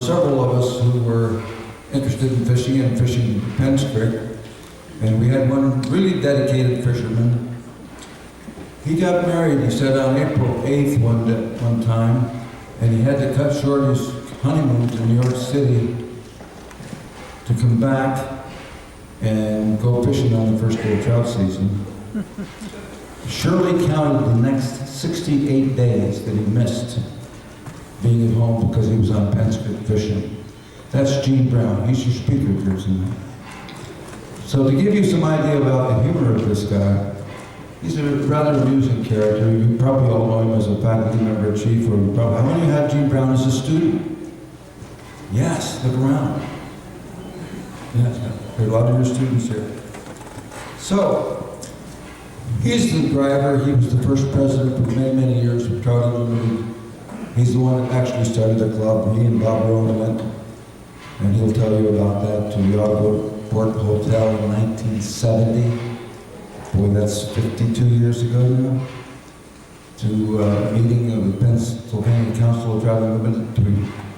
several of us who were interested in fishing and fishing Penns Creek, and we had one really dedicated fisherman. He got married, he said, on April 8th one time, and he had to cut short his honeymoon to New York City to come back and go fishing on the first day of trout season. Shirley counted the next 68 days that he missed being at home because he was on Penns Creek fishing. That's Gene Brown. He's your speaker here tonight. So to give you some idea about the humor of this guy, he's a rather amusing character. You probably all know him as a faculty member at Chief, or how many of you had Gene Brown as a student? Yes, look around. Yes, there are a lot of your students here. So, he's the driver. He was the first president for many, many years of Trout Unlimited. He's the one that actually started the club. He and Bob Rowan went, and he'll tell you about that, to the Port Hotel in 1970. Boy, that's 52 years ago now. To a meeting of the Pennsylvania Council of Trout Unlimited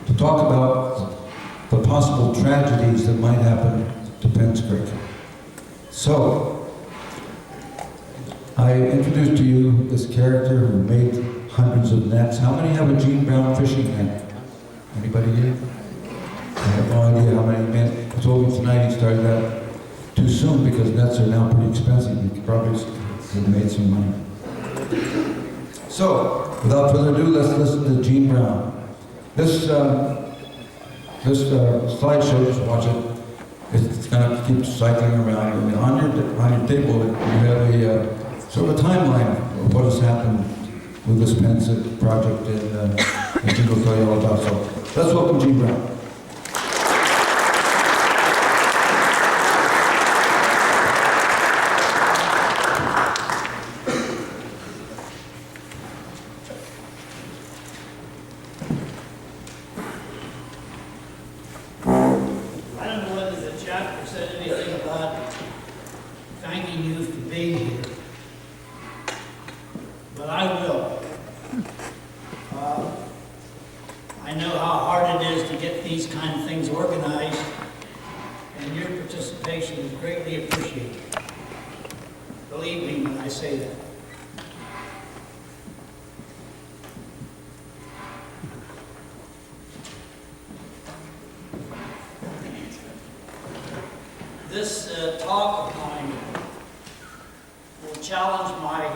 to talk about the possible tragedies that might happen to Penns Creek. So, I introduced to you this character who made hundreds of nets. How many have a Gene Brown fishing net? Anybody here? I have no idea how many men. I told me tonight he started that too soon because nets are now pretty expensive. You probably have made some money. So, without further ado, let's listen to Gene Brown. This slideshow, just watch it. It's going to keep cycling around. And on your table, you have a sort of a timeline of what has happened with this Penns project, and Gene will tell you all about. So, let's welcome Gene Brown. This talk of mine will challenge my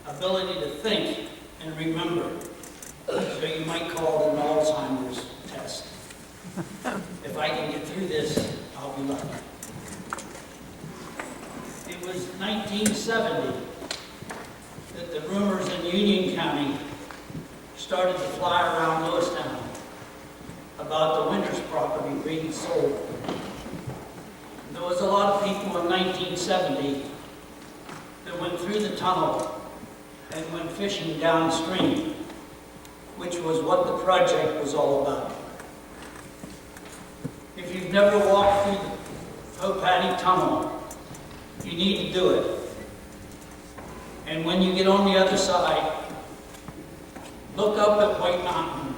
ability to think and remember. So you might call it an Alzheimer's test. If I can get through this, I'll be lucky. It was 1970 that the rumors in Union County started to fly around Lewistown about the Winters property being sold. There was a lot of people in 1970 that went through the tunnel and went fishing downstream, which was what the project was all about. If you've never walked through the Popatty Tunnel, you need to do it. And when you get on the other side, look up at White Mountain.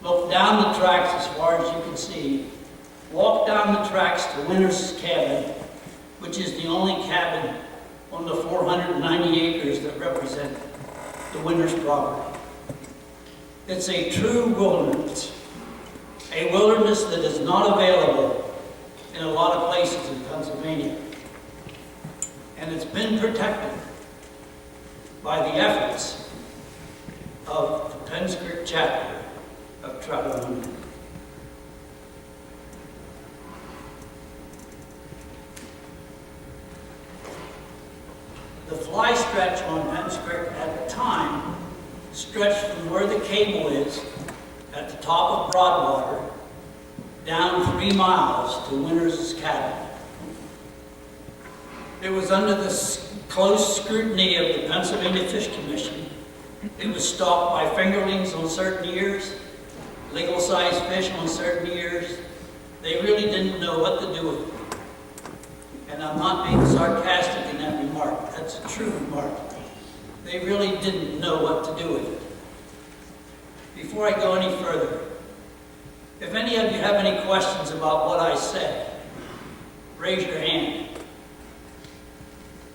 Look down the tracks as far as you can see. Walk down the tracks to Winters' cabin, which is the only cabin on the 490 acres that represent the Winters property. It's a true wilderness, a wilderness that is not available in a lot of places in Pennsylvania. And it's been protected by the efforts of the Penns Creek chapter of Trout Unlimited. The fly stretch on Penns Creek at the time stretched from where the cable is at the top of Broadwater down 3 miles to Winters' cabin. It was under the close scrutiny of the Pennsylvania Fish Commission. It was stocked by fingerlings on certain years, legal-sized fish on certain years. They really didn't know what to do with it. And I'm not being sarcastic in that remark. That's a true remark. They really didn't know what to do with it. before I go any further, if any of you have any questions about what I say, raise your hand,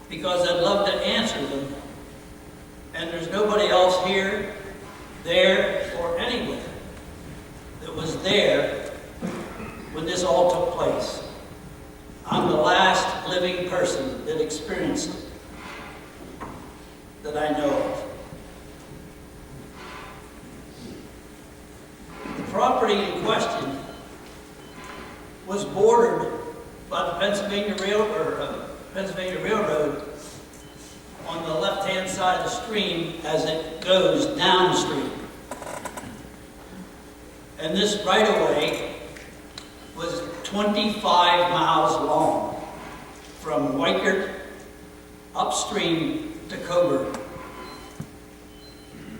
because I'd love to answer them. And there's nobody else here, there, or anywhere that was there when this all took place. I'm the last living person that experienced it, that I know of. The property in question was bordered by the Pennsylvania Railroad on the left-hand side of the stream as it goes downstream. And this right-of-way was 25 miles long from Weichert upstream to Coburg.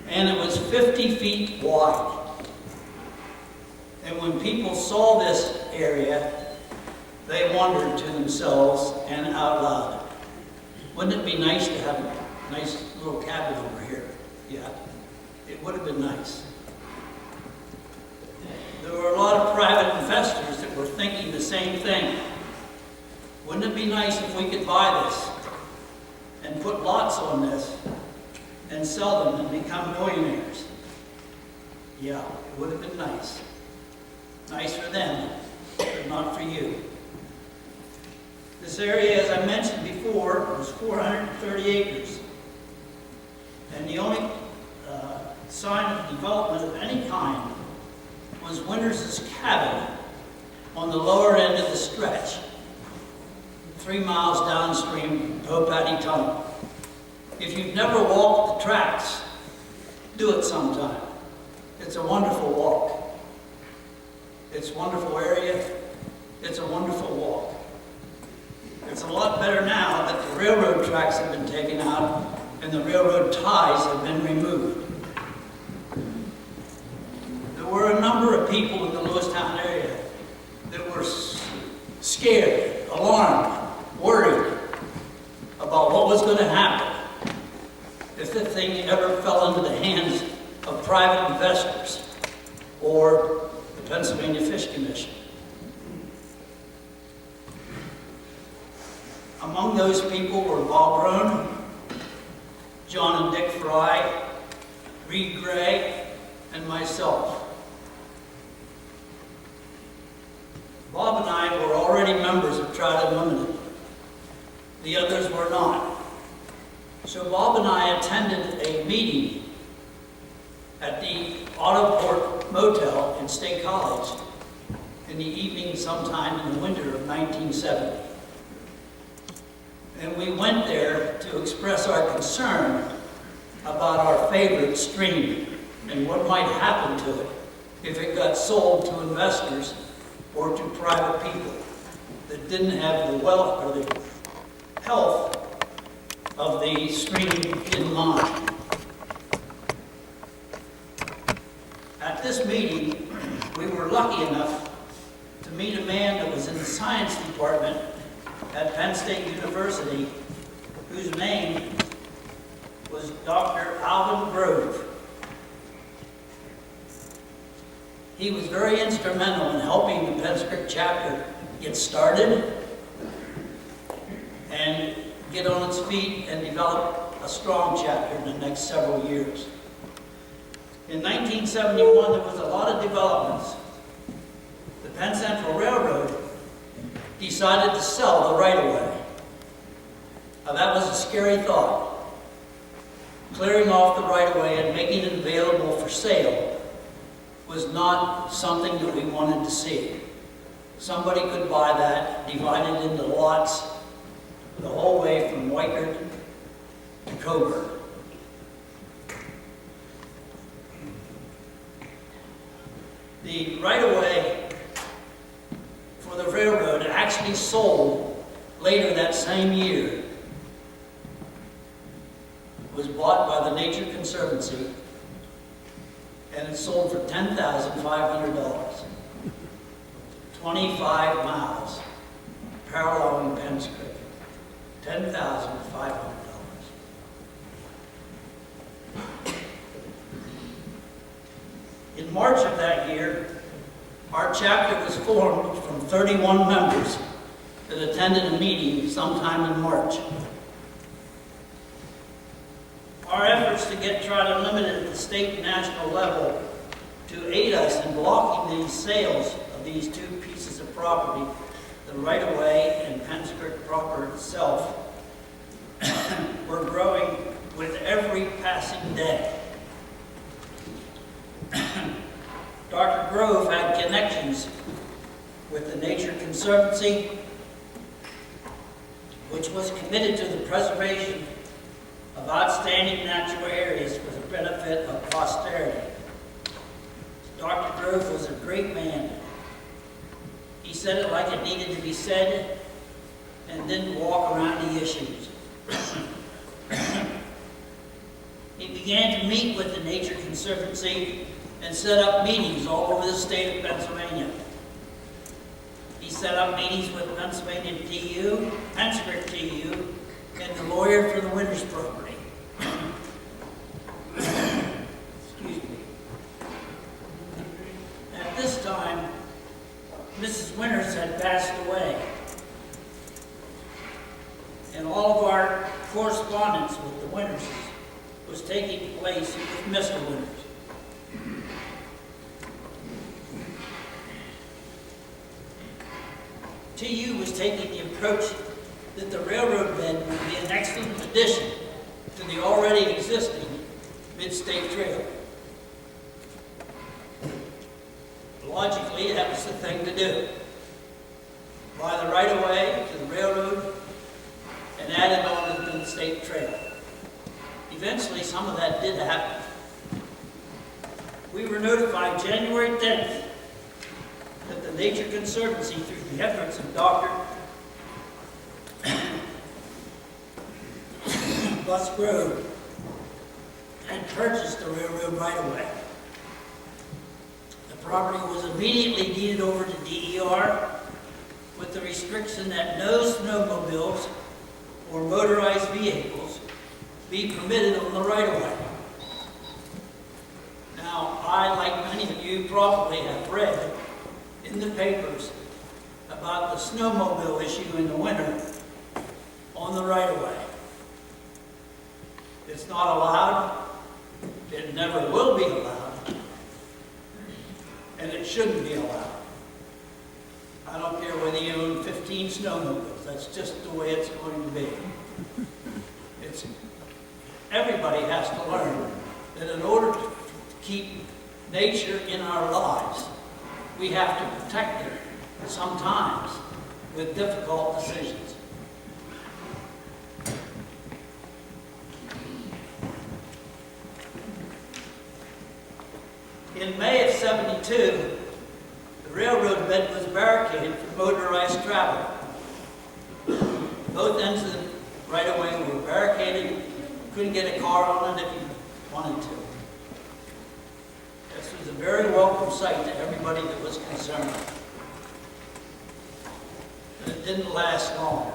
And it was 50 feet wide. And when people saw this area, they wondered to themselves and out loud, wouldn't it be nice to have a nice little cabin over here? Yeah, it would have been nice. There were a lot of private investors that were thinking the same thing. Wouldn't it be nice if we could buy this and put lots on this and sell them and become millionaires? Yeah, it would have been nice. Nice for them, but not for you. This area, as I mentioned before, was 430 acres. And the only sign of development of any kind was Winters' cabin on the lower end of the stretch, 3 miles downstream Opatty Tunnel. If you've never walked the tracks, do it sometime. It's a wonderful walk. It's a wonderful area. It's a wonderful walk. It's a lot better now that the railroad tracks have been taken out and the railroad ties have been removed. There were a number of people in the Lewistown area that were scared, alarmed, worried about what was going to happen if the thing ever fell into the hands of private investors or the Pennsylvania Fish Commission. Among those people were Bob Roan, John and Dick Fry, Reed Gray, and myself. Bob and I were already members of Trout Unlimited. The others were not. So Bob and I attended a meeting at the Autoport Motel in State College in the evening sometime in the winter of 1970. And we went there to express our concern about our favorite stream and what might happen to it if it got sold to investors or to private people that didn't have the wealth or the health of the stream in mind. At this meeting, we were lucky enough to meet a man that was in the science department at Penn State University, whose name was Dr. Alvin Grove. He was very instrumental in helping the Pennscript chapter get started and get on its feet and develop a strong chapter in the next several years. In 1971, there was a lot of developments. The Penn Central Railroad decided to sell the right-of-way. Now, that was a scary thought. Clearing off the right-of-way and making it available for sale was not something that we wanted to see. Somebody could buy that, divide it into lots, the whole way from Weichert to Coburg. The right-of-way for the railroad actually sold later that same year. It was bought by the Nature Conservancy, and it sold for $10,500. 25 miles paralleling Penns Creek. $10,500. In March of that year, our chapter was formed from 31 members that attended a meeting sometime in March. Our efforts to get Trout Unlimited at the state and national level to aid us in blocking these sales of these two pieces of property, the right-of-way and Penns Creek proper itself, were growing with every passing day. Dr. Grove had connections with the Nature Conservancy, which was committed to the preservation of outstanding natural areas for the benefit of posterity. Dr. Grove was a great man. He said it like it needed to be said and didn't walk around the issues. He began to meet with the Nature Conservancy and set up meetings all over the state of Pennsylvania. He set up meetings with Pennsylvania TU, Penns Creek TU, and the lawyer for the Winters property. Excuse me. At this time, Mrs. Winters had passed away, and all of our correspondence with the Winterses was taking place with Mr. Winters. TU was taking the approach that the railroad bed would be an excellent addition to the already existing Mid-State Trail. Logically, that was the thing to do. Buy the right-of-way to the railroad and add it on to the Mid-State Trail. Eventually, some of that did happen. We were notified January 10th that the Nature Conservancy, through the efforts of Dr. Bus Grove, had purchased the railroad right-of-way. The property was immediately deeded over to DER with the restriction that no snowmobiles or motorized vehicles be permitted on the right-of-way. Now, I, like many of you, probably have read in the papers about the snowmobile issue in the winter on the right-of-way. It's not allowed, it never will be allowed, and it shouldn't be allowed. I don't care whether you own 15 snowmobiles, that's just the way it's going to be. Everybody has to learn that in order to keep nature in our lives, we have to protect it, sometimes with difficult decisions. In May of '72, the railroad bed was barricaded for motorized travel. Both ends of the right-of-way were barricaded. You couldn't get a car on it if you wanted to. This was a very welcome sight to everybody that was concerned. But it didn't last long.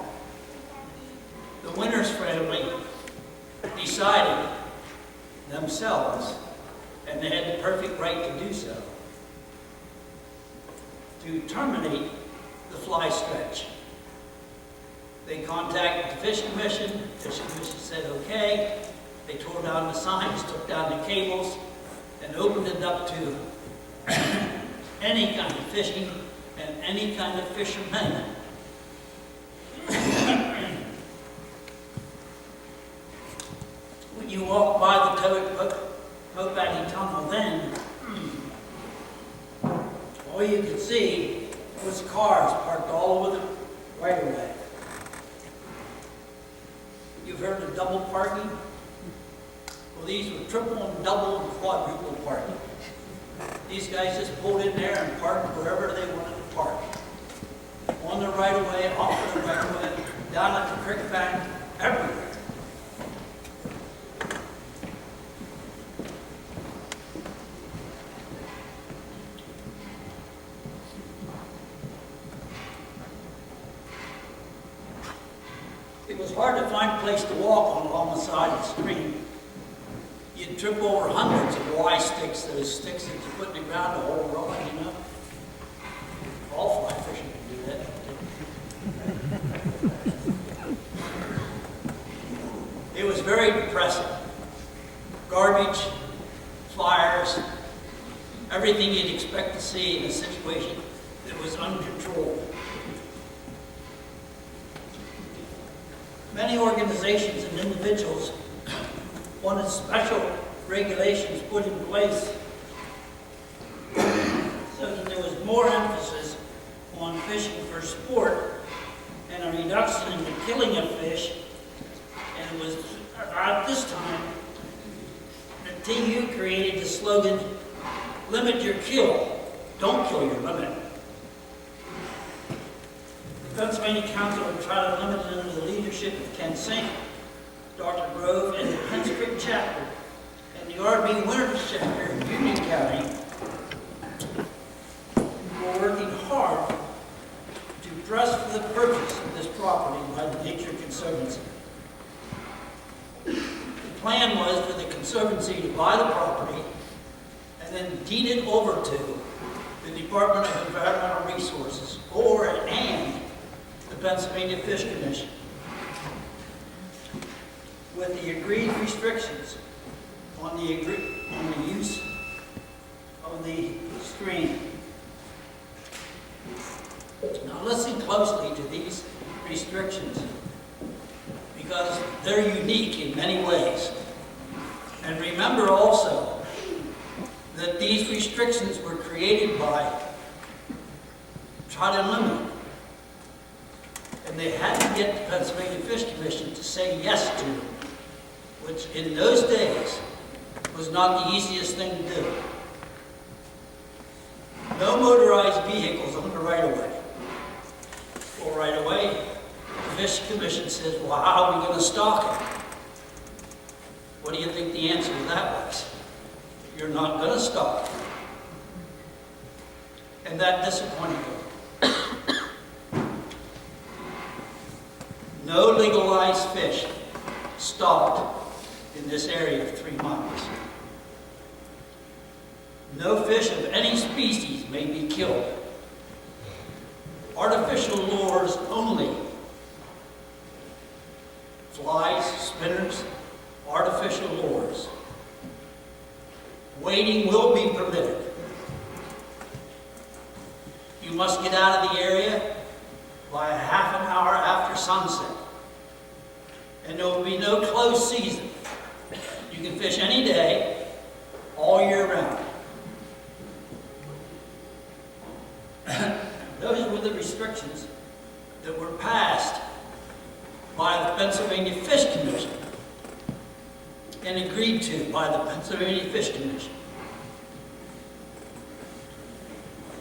The Winters family decided themselves, and they had the perfect right to do so, to terminate the fly stretch. They contacted the Fish Commission. The Fish Commission said okay. They tore down the signs, took down the cables, and opened it up to any kind of fishing and any kind of fishermen. When you walk by the Topati Tunnel then, all you could see was cars parked all over the right-of-way. You've heard of double parking? Well, these were triple and double and quadruple parking. These guys just pulled in there and parked wherever they wanted to park. On the right-of-way, off the right-of-way, down at the creek bank, everywhere. It was hard to find a place to walk on along the side of the stream. You'd trip over hundreds of Y sticks, those sticks that you put in the ground to hold rod, you know. All fly fishing can do that. It was very depressing. Garbage, fires, everything you'd expect to see in a situation that was uncontrolled. Many organizations and individuals wanted special regulations put in place so that there was more emphasis on fishing for sport and a reduction in the killing of fish. And it was at this time that TU created the slogan, "Limit your kill, don't kill your limit." The Pennsylvania Council would try to limit it under the leadership of Ken Sink, Dr. Grove, and the Penns Creek chapter, and the RB Winters chapter in Union County were working hard to press for the purchase of this property by the Nature Conservancy. The plan was for the Conservancy to buy the property and then deed it over to the Department of Environmental Resources and the Pennsylvania Fish Commission, with the agreed restrictions on the use of the stream. Now listen closely to these restrictions because they're unique in many ways. And remember also that these restrictions were created by Trout Unlimited. And they had to get the Pennsylvania Fish Commission to say yes to them, which in those days was not the easiest thing to do. No motorized vehicles on the right-of-way. Well, right away, the Fish Commission says, well, how are we going to stock it? What do you think the answer to that was? You're not going to stock it. And that disappointed them. No legalized fish stocked in this area of 3 miles. No fish of any species may be killed. Artificial lures only. Flies, spinners, artificial lures. Wading will be permitted. You must get out of the area by a half an hour after sunset. And there will be no closed season. You can fish any day, all year round. Those were the restrictions that were passed by the Pennsylvania Fish Commission and agreed to by the Pennsylvania Fish Commission.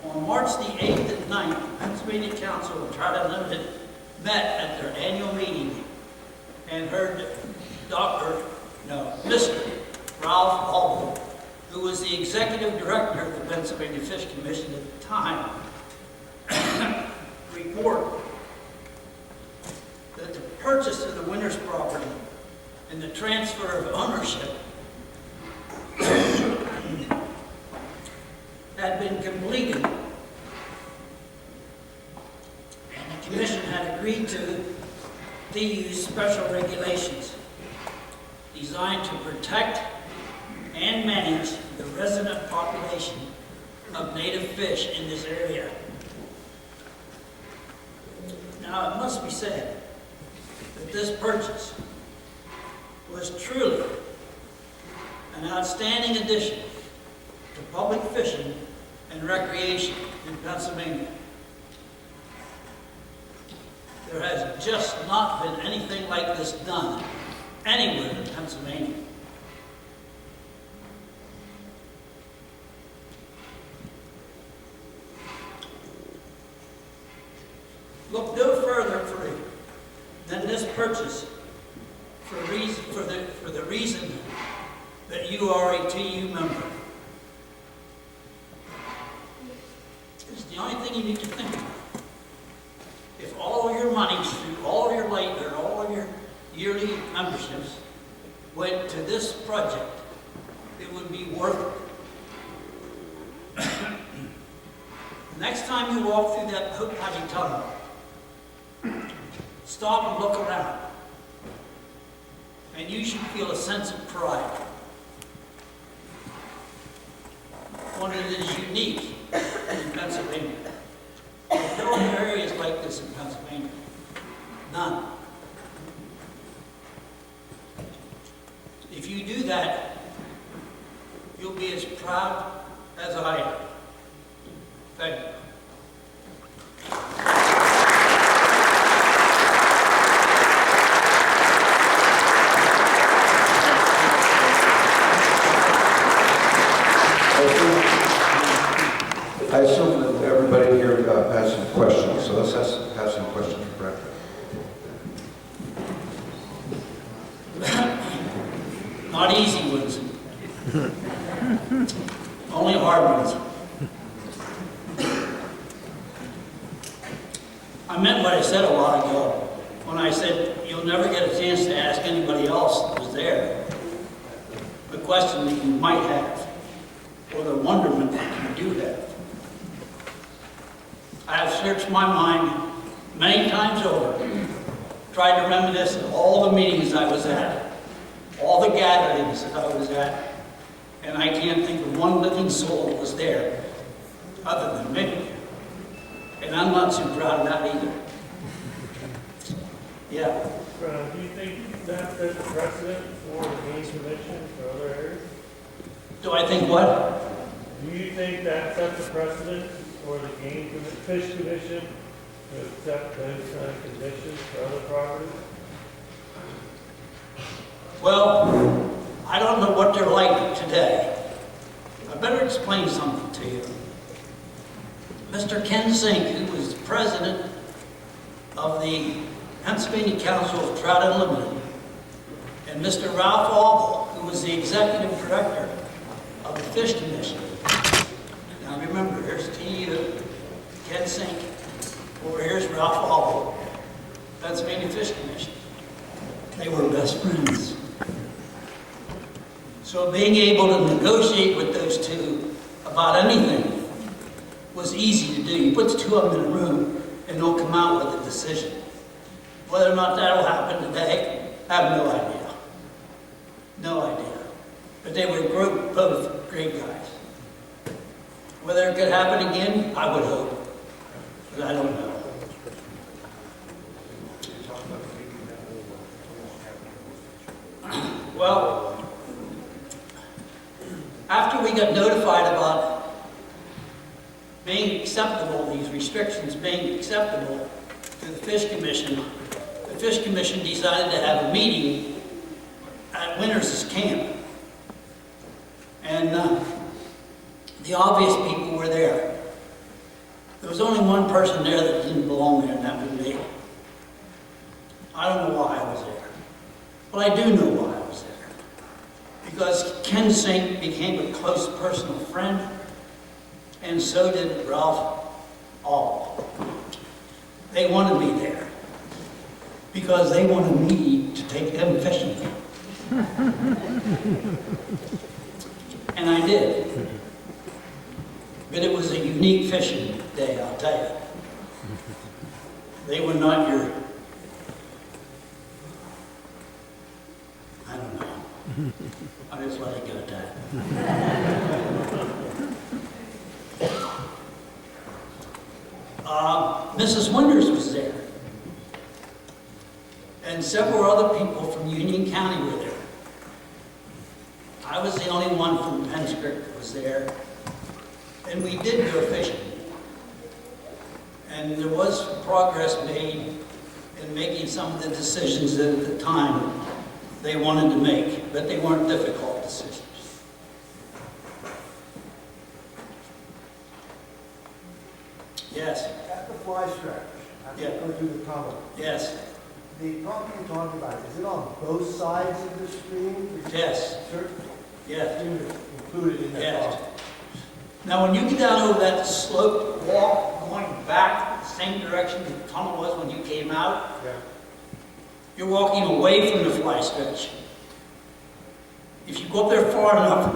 On March the 8th and 9th, the Pennsylvania Council of Trout Unlimited met at their annual meeting and heard Mr. Ralph Alden, who was the executive director of the Pennsylvania Fish Commission at the time, report that the purchase of the Winters property and the transfer of ownership had been completed, and the commission had agreed to use special regulations designed to protect and manage the resident population of native fish in this area. Now, it must be said that this purchase was truly an outstanding addition to public fishing and recreation in Pennsylvania. There has just not been anything like this done anywhere in Pennsylvania. Look no further than this purchase for the reason that you are a TU member. It's the only thing you need to think about. If all of your money, through all of your all of your yearly memberships went to this project, forth. Next time you walk through that hook patty tunnel, stop and look around. And you should feel a sense of pride. One that is unique in Pennsylvania. There are no areas like this in Pennsylvania. None. If you do that, you'll be as proud as I am. Thank you. I assume that everybody here has some questions, so let's have some questions for Brett. Not easy ones. Only hard ones. I meant what I said a while ago when I said you'll never get a chance to ask anybody else that was there the question that you might have, or the wonderment that you do have. I have searched my mind many times over, tried to reminisce of all the meetings I was at, all the gatherings that I was at, and I can't think of one living soul that was there other than me. And I'm not too proud of that either. Yeah. Do you think that sets a precedent for the Game Commission for other areas? Do I think what? Do you think that sets a precedent for the Fish Commission to accept those kind of conditions for other properties? Well, I don't know what they're like today. I better explain something to you. Mr. Ken Zink, who was the president of the Pennsylvania Council of Trout Unlimited, and Mr. Ralph Auble, who was the executive director of the Fish Commission. Now remember, here's T.U., Ken Zink, over here's Ralph Auble, Pennsylvania Fish Commission. They were best friends. So being able to negotiate with those two about anything was easy to do. You put the two of them in a room and they'll come out with a decision. Whether or not that'll happen today, I have no idea. No idea. But they were both great guys. Whether it could happen again, I would hope. But I don't know. Well, after we got notified about being acceptable, these restrictions being acceptable to the Fish Commission decided to have a meeting at Winters' camp. And the obvious people were there. There was only one person there that didn't belong there, and that was me. I don't know why I was there. But I do know why I was there. Because Ken Zink became a close personal friend, and so did Ralph Auble. They wanted me there because they wanted me to take them fishing. And I did. But it was a unique fishing day, I'll tell you. They were not your, I don't know. I'll just let it go at that. Mrs. Winters was there. And several other people from Union County were there. I was the only one from Pennscript that was there. And we did go fishing. And there was progress made in making some of the decisions that at the time they wanted to make, but they weren't difficult decisions. Yes. At the fly stretch, after you go through the tunnel, Yes. the property you're talking about, is it on both sides of the stream? Yes. Certain Yes. units included in that Yes. property? Now, when you get down over that slope walk, going back the same direction the tunnel was when you came out, Yeah. you're walking away from the fly stretch. If you go up there far enough,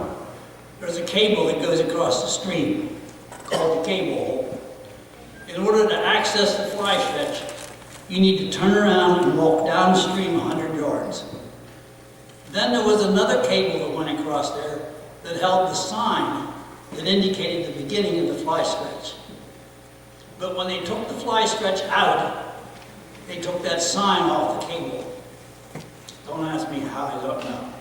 there's a cable that goes across the stream called the cable hole. In order to access the fly stretch, you need to turn around and walk downstream 100 yards. Then there was another cable that went across there that held the sign that indicated the beginning of the fly stretch. But when they took the fly stretch out, they took that sign off the cable. Don't ask me how, I don't know.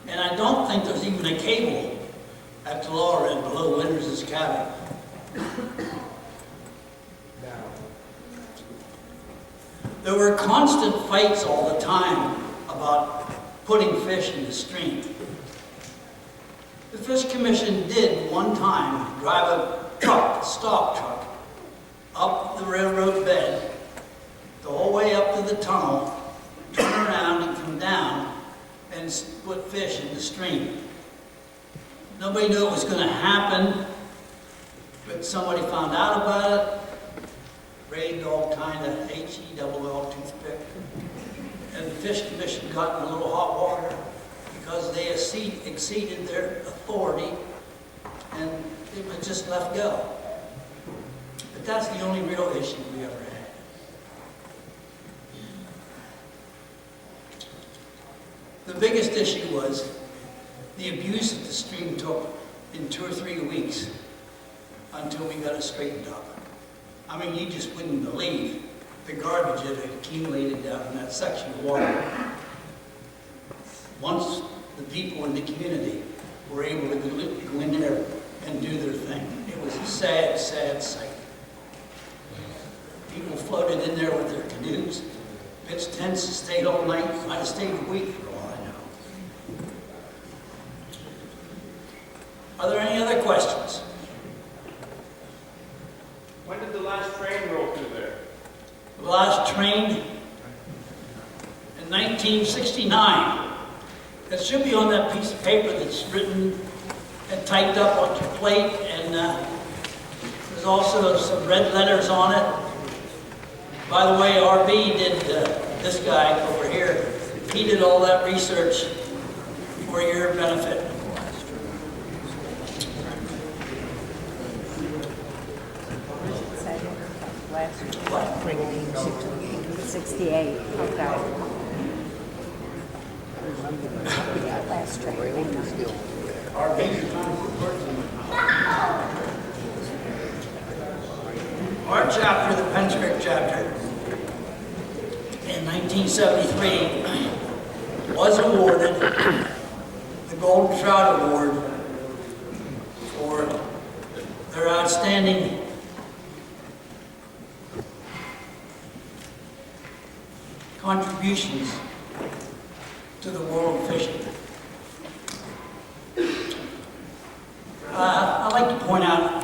And I don't think there's even a cable at the lower end below Winters' cabin. There were constant fights all the time about putting fish in the stream. The Fish Commission did one time drive a truck, a stock truck, up the railroad bed, the whole way up to the tunnel, turn around and come down and put fish in the stream. Nobody knew it was going to happen, but somebody found out about it, raided all kind of H-E-double-L toothpick, and the Fish Commission got in a little hot water because they exceeded their authority, and it was just left go. But that's the only real issue we ever had. The biggest issue was the abuse that the stream took in 2 or 3 weeks until we got it straightened up. I mean, you just wouldn't believe the garbage that had accumulated down in that section of water. Once the people in the community were able to go in there and do their thing, it was a sad, sad sight. People floated in there with their canoes, pitched tents, stayed all night, might have stayed a week for all I know. Are there any other questions? When did the last train roll through there? The last train in 1969. It should be on that piece of paper that's written and typed up on your plate, and there's also some red letters on it. By the way, RB did, this guy over here, he did all that research for your benefit. What? 68, okay. Yeah, last train. Our chapter, the Pennscript chapter, in 1973, was awarded the Golden Trout Award for their outstanding contributions to the world of fishing. I'd like to point out